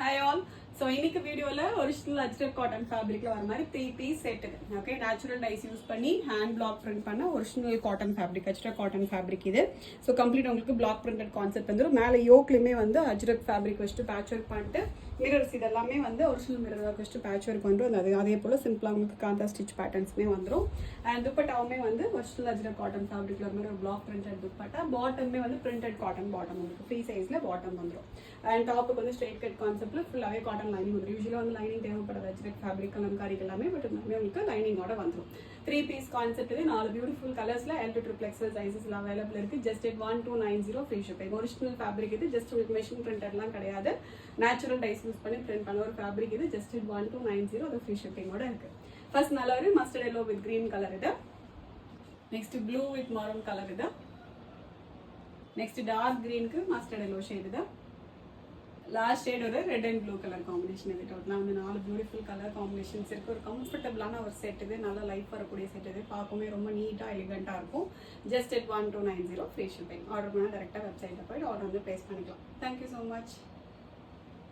Hi all. So இன்னைக்கு வீடியோல original Ajrakh cotton ஃபேப்ரிக்ல வர மாதிரி 3 பீஸ் செட் இது. ஓகே, நேச்சுரல் டைஸ் யூஸ் பண்ணி ஹேண்ட் பிளாக் பிரிண்ட் பண்ண original cotton fabric, Ajrakh cotton fabric இது. ஸோ கம்ப்ளீட் உங்களுக்கு பிளாக் பிரிண்டட் கான்செப்ட் வந்துடும். மேலே யோக்லையுமே வந்து அஜ்ரக் ஃபேப்ரிக் வச்சுட்டு பேட்ச் ஒர்க் பண்ணிட்டு மிரர்ஸ் இதெல்லாமே வந்து ஒரிஜினல் மிரர் ஒர்க் வச்சுட்டு பேட்ச் ஒர்க் வந்துடும். அதே போல் சிம்பிளாக உங்களுக்கு காந்தா ஸ்டிச் பேட்டர்ன்ஸ்மே வந்துடும். அண்ட் துப்பட்டாவுமே வந்து ஒரிஜினல் அஜ்ரக் காட்டன் ஃபேப்ரிக்ல வர மாதிரி ஒரு பிளாக் பிரிண்டட் துப்பட்டா. பாட்டமே வந்து பிரிண்டட் காட்டன் பாட்டம் உங்களுக்கு ஃப்ரீ சைஸ்ல பாட்டம் வந்துடும். அண்ட் டாப்புக்கு வந்து ஸ்ட்ரெயிட் கட் கான்செப்ட்ல ஃபுல்லாகவே காட்டன் லைனிங் வந்துடும். யூஸ்வலாக வந்து லைனிங் தேவைப்படாத அஜ்ரக் ஃபேப்ரிக் கலம்காரிக்கு எல்லாமே பட் எல்லாமே உங்களுக்கு லைனிங்கோட வந்துடும். 3 பீஸ் கான்செப்ட் இது. 4 பியூட்டிஃபுல் கலர்ஸ்ல L to triple XL sizes available இருக்கு. Just 1290 free shipping. Original fabric இது. ஜஸ்ட் உங்களுக்கு மெஷின் பிரிண்டட்லாம் கிடையாது. நேச்சுரல் டைஸ் யூஸ் பண்ணி பிரிண்ட் பண்ண ஒரு ஃபேப்ரிக் இது. ஜஸ்ட் 1290 அது ஃப்ரீ ஷிப்பிங்கோட இருக்கு. ஃபர்ஸ்ட் நல்ல ஒரு mustard yellow with green colour இது. Next blue with maroon colour இது. நெக்ஸ்ட் டார்க் கிரீனுக்கு மஸ்டர்ட் எல்லோ ஷேட் இது. லாஸ்ட் ஷேட் ஒரு red and blue colour combination இது. டோட்டலாக வந்து 4 பியூட்டிஃபுல் கலர் காம்பினேஷன்ஸ் இருக்குது. ஒரு கம்ஃபர்டபுளான ஒரு செட் இது. நல்லா லைஃப் வரக்கூடிய செட் இது. பார்க்கவே ரொம்ப நீட்டாக எலிகண்ட்டாக இருக்கும். Just 1290 free shipping. ஆர்டர் பண்ணால் டேரெக்டாக வெப்சைட்டில் போய்ட்டு ஆர்டர் வந்து ப்ளேஸ் பண்ணிக்கலாம். Thank you so much.